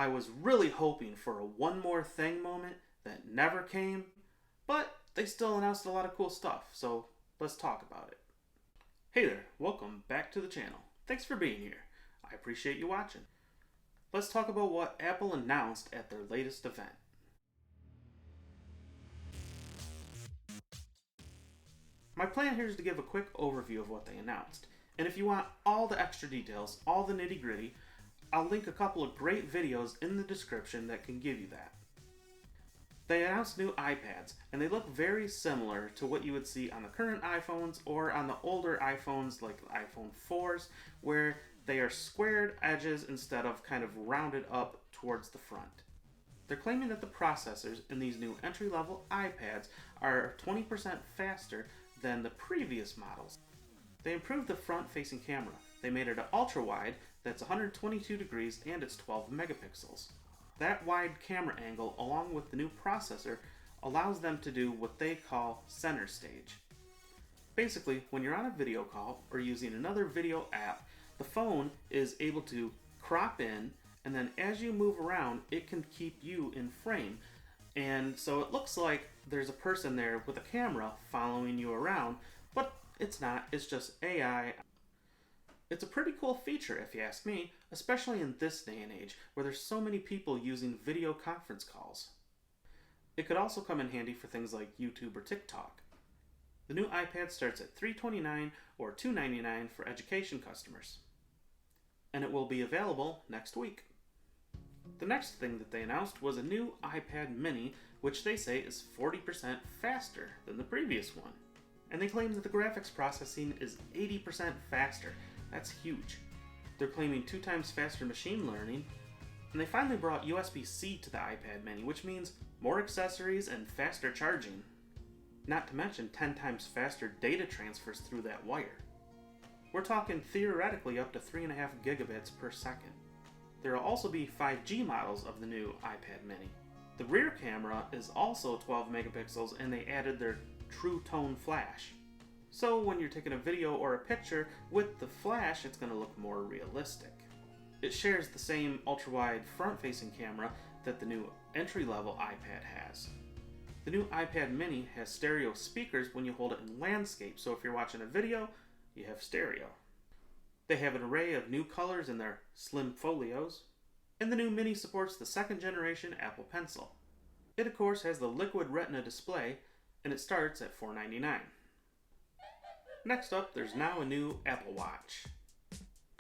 I was really hoping for a one more thing moment that never came, but they still announced a lot of cool stuff, so let's talk about it. Hey there, welcome back to the channel. Thanks for being here. I appreciate you watching. Let's talk about what Apple announced at their latest event. My plan here is to give a quick overview of what they announced, and if you want all the extra details, all the nitty gritty, I'll link a couple of great videos in the description that can give you that. They announced new iPads, and they look very similar to what you would see on the current iPhones or on the older iPhones like iPhone 4s, where they are squared edges instead of kind of rounded up towards the front. They're claiming that the processors in these new entry-level iPads are 20% faster than the previous models. They improved the front-facing camera. They made it an ultra-wide that's 122 degrees and it's 12 megapixels. That wide camera angle, along with the new processor, allows them to do what they call center stage. Basically, when you're on a video call or using another video app, the phone is able to crop in, and then as you move around, it can keep you in frame. And so it looks like there's a person there with a camera following you around, but it's not, it's just AI. It's a pretty cool feature if you ask me, especially in this day and age where there's so many people using video conference calls. It could also come in handy for things like YouTube or TikTok. The new iPad starts at $329 or $299 for education customers. And it will be available next week. The next thing that they announced was a new iPad mini, which they say is 40% faster than the previous one. And they claim that the graphics processing is 80% faster. That's huge. They're claiming 2 times faster machine learning, and they finally brought USB-C to the iPad mini, which means more accessories and faster charging. Not to mention 10 times faster data transfers through that wire. We're talking theoretically up to 3.5 gigabits per second. There will also be 5G models of the new iPad mini. The rear camera is also 12 megapixels and they added their True Tone flash. So when you're taking a video or a picture with the flash, it's going to look more realistic. It shares the same ultra-wide front-facing camera that the new entry-level iPad has. The new iPad mini has stereo speakers when you hold it in landscape, so if you're watching a video, you have stereo. They have an array of new colors in their slim folios, and the new mini supports the 2nd generation Apple Pencil. It of course has the Liquid Retina display, and it starts at $499. Next up, there's now a new Apple Watch.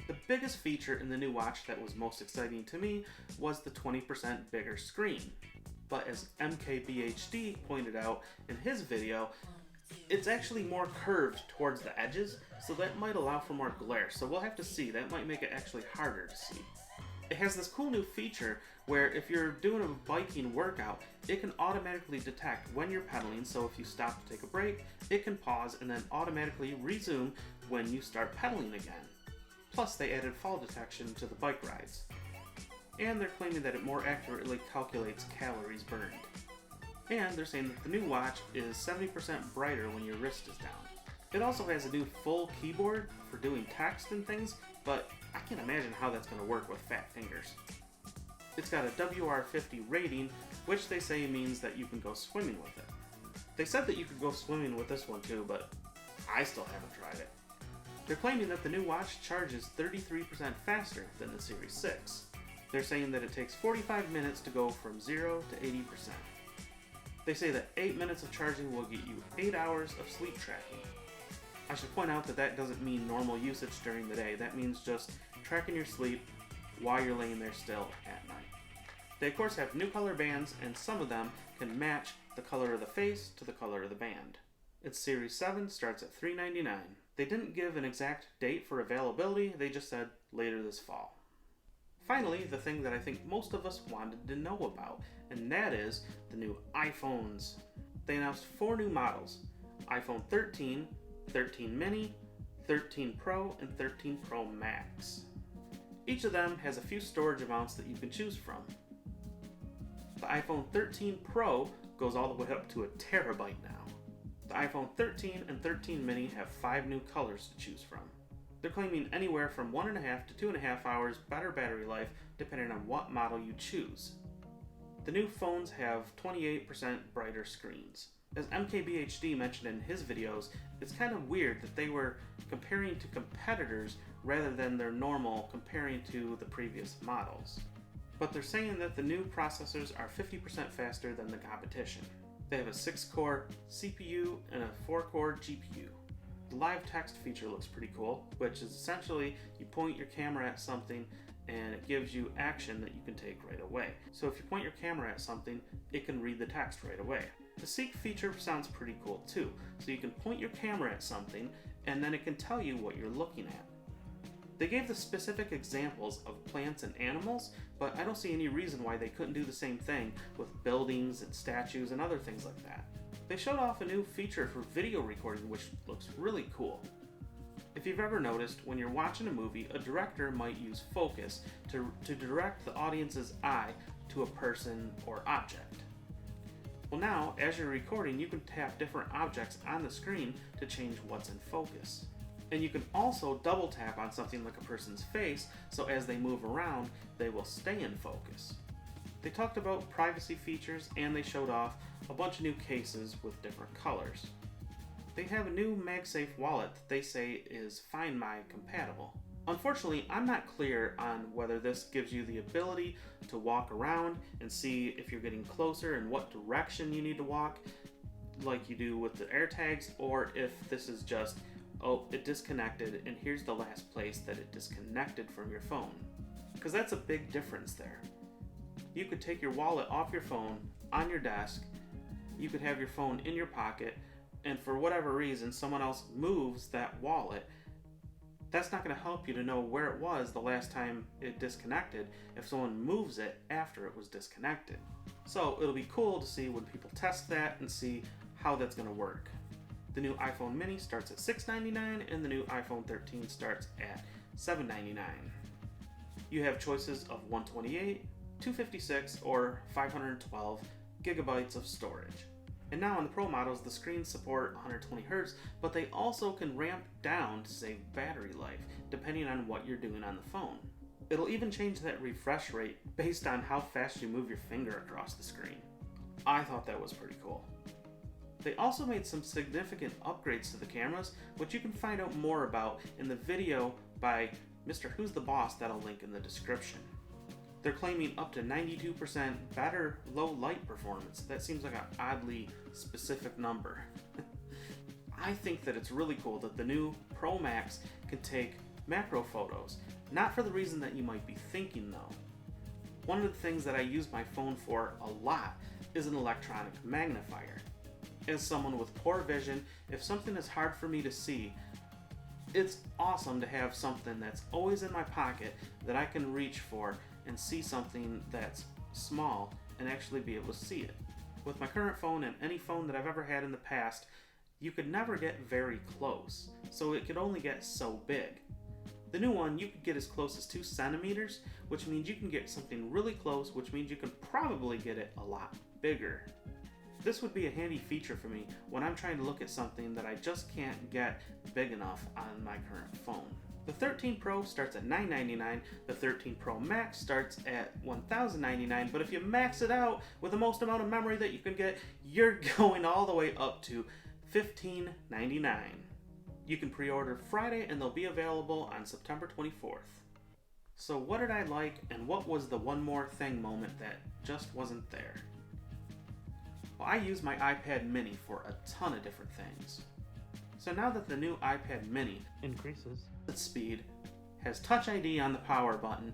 The biggest feature in the new watch that was most exciting to me was the 20% bigger screen. But as MKBHD pointed out in his video, it's actually more curved towards the edges, so that might allow for more glare. So we'll have to see. That might make it actually harder to see. It has this cool new feature where if you're doing a biking workout, it can automatically detect when you're pedaling, so if you stop to take a break, it can pause and then automatically resume when you start pedaling again. Plus, they added fall detection to the bike rides. And they're claiming that it more accurately calculates calories burned. And they're saying that the new watch is 70% brighter when your wrist is down. It also has a new full keyboard for doing text and things, but I can't imagine how that's going to work with fat fingers. It's got a WR50 rating, which they say means that you can go swimming with it. They said that you could go swimming with this one too, but I still haven't tried it. They're claiming that the new watch charges 33% faster than the Series 6. They're saying that it takes 45 minutes to go from 0 to 80%. They say that 8 minutes of charging will get you 8 hours of sleep tracking. I should point out that that doesn't mean normal usage during the day. That means just tracking your sleep while you're laying there still at night. They of course have new color bands, and some of them can match the color of the face to the color of the band. Its Series 7 starts at $399. They didn't give an exact date for availability, they just said later this fall. Finally, the thing that I think most of us wanted to know about, and that is the new iPhones. They announced 4 new models: iPhone 13, 13 mini, 13 Pro, and 13 Pro Max. Each of them has a few storage amounts that you can choose from. The iPhone 13 Pro goes all the way up to a terabyte now. The iPhone 13 and 13 mini have 5 new colors to choose from. They're claiming anywhere from 1.5 to 2.5 hours better battery life depending on what model you choose. The new phones have 28% brighter screens. As MKBHD mentioned in his videos, it's kind of weird that they were comparing to competitors rather than their normal comparing to the previous models. But they're saying that the new processors are 50% faster than the competition. They have a 6-core CPU and a 4-core GPU. The live text feature looks pretty cool, which is essentially you point your camera at something and it gives you action that you can take right away. So if you point your camera at something, it can read the text right away. The Seek feature sounds pretty cool too. So you can point your camera at something and then it can tell you what you're looking at. They gave the specific examples of plants and animals, but I don't see any reason why they couldn't do the same thing with buildings and statues and other things like that. They showed off a new feature for video recording, which looks really cool. If you've ever noticed, when you're watching a movie, a director might use focus to direct the audience's eye to a person or object. Well now, as you're recording, you can tap different objects on the screen to change what's in focus. And you can also double tap on something like a person's face, so as they move around, they will stay in focus. They talked about privacy features and they showed off a bunch of new cases with different colors. They have a new MagSafe wallet that they say is Find My compatible. Unfortunately, I'm not clear on whether this gives you the ability to walk around and see if you're getting closer and what direction you need to walk, like you do with the AirTags, or if this is just, oh, it disconnected and here's the last place that it disconnected from your phone. Because that's a big difference there. You could take your wallet off your phone, on your desk, you could have your phone in your pocket, and for whatever reason someone else moves that wallet, that's not going to help you to know where it was the last time it disconnected if someone moves it after it was disconnected. So it'll be cool to see when people test that and see how that's going to work. The new iPhone mini starts at $699 and the new iPhone 13 starts at $799. You have choices of 128, 256, or 512 gigabytes of storage. And now on the Pro models, the screens support 120 Hz, but they also can ramp down to save battery life, depending on what you're doing on the phone. It'll even change that refresh rate based on how fast you move your finger across the screen. I thought that was pretty cool. They also made some significant upgrades to the cameras, which you can find out more about in the video by Mr. Who's the Boss that I'll link in the description. They're claiming up to 92% better low light performance. That seems like an oddly specific number. I think that it's really cool that the new Pro Max can take macro photos, not for the reason that you might be thinking though. One of the things that I use my phone for a lot is an electronic magnifier. As someone with poor vision, if something is hard for me to see, it's awesome to have something that's always in my pocket that I can reach for and see something that's small and actually be able to see it. With my current phone and any phone that I've ever had in the past, you could never get very close, so it could only get so big. The new one, you could get as close as 2 centimeters, which means you can get something really close, which means you can probably get it a lot bigger. This would be a handy feature for me when I'm trying to look at something that I just can't get big enough on my current phone. The 13 Pro starts at $999, the 13 Pro Max starts at $1,099, but if you max it out with the most amount of memory that you can get, you're going all the way up to $1,599. You can pre-order Friday and they'll be available on September 24th. So what did I like and what was the one more thing moment that just wasn't there? Well, I use my iPad mini for a ton of different things. So now that the new iPad mini increases its speed, has Touch ID on the power button,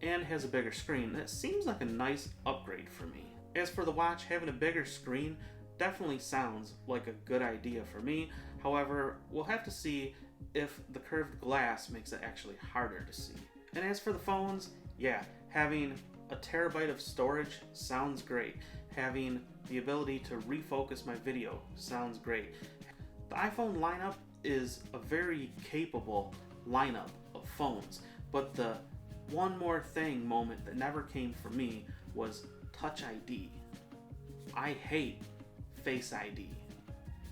and has a bigger screen, that seems like a nice upgrade for me. As for the watch, having a bigger screen definitely sounds like a good idea for me. However, we'll have to see if the curved glass makes it actually harder to see. And as for the phones, yeah, having a terabyte of storage sounds great. Having the ability to refocus my video sounds great. The iPhone lineup is a very capable lineup of phones, but the one more thing moment that never came for me was Touch ID. I hate Face ID.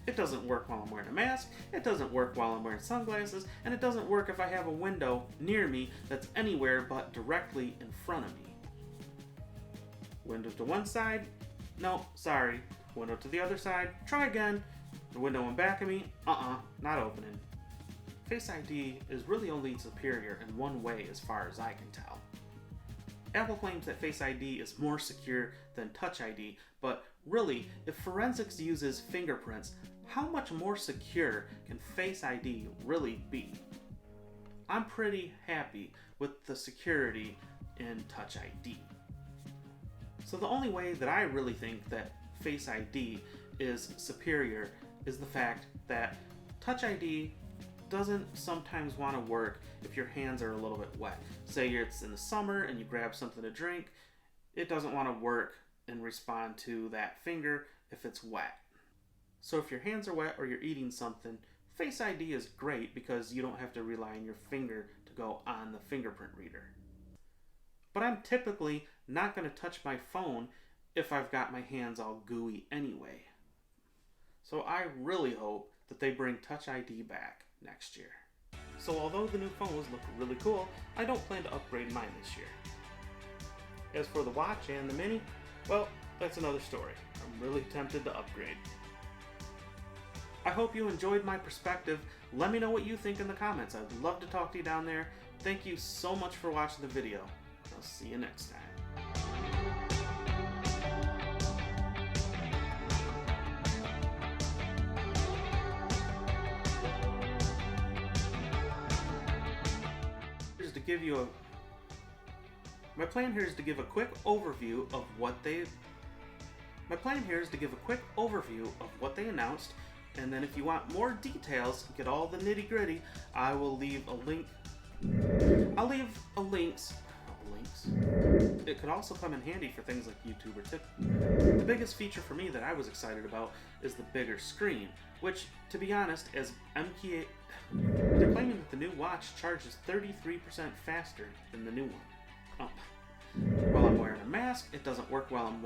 It doesn't work while I'm wearing a mask, it doesn't work while I'm wearing sunglasses, and it doesn't work if I have a window near me that's anywhere but directly in front of me. Window to one side? No, sorry. Window to the other side? Try again. The window in back of me? Not opening. Face ID is really only superior in one way as far as I can tell. Apple claims that Face ID is more secure than Touch ID, but really, if forensics uses fingerprints, how much more secure can Face ID really be? I'm pretty happy with the security in Touch ID. So the only way that I really think that Face ID is superior is the fact that Touch ID doesn't sometimes want to work if your hands are a little bit wet. Say it's in the summer and you grab something to drink, it doesn't want to work and respond to that finger if it's wet. So if your hands are wet or you're eating something, Face ID is great because you don't have to rely on your finger to go on the fingerprint reader. But I'm typically not going to touch my phone if I've got my hands all gooey anyway. So I really hope that they bring Touch ID back next year. So although the new phones look really cool, I don't plan to upgrade mine this year. As for the watch and the mini, well, that's another story. I'm really tempted to upgrade. I hope you enjoyed my perspective. Let me know what you think in the comments. I'd love to talk to you down there. Thank you so much for watching the video. I'll see you next time. My plan here is to give a quick overview of what they announced, and then if you want more details, get all the nitty-gritty, I will leave a link. I'll leave a links. It could also come in handy for things like YouTube or TikTok. The biggest feature for me that I was excited about is the bigger screen, which, to be honest, as MKA, they're claiming that the new watch charges 33% faster than the new one. While I'm wearing a mask, it doesn't work while I'm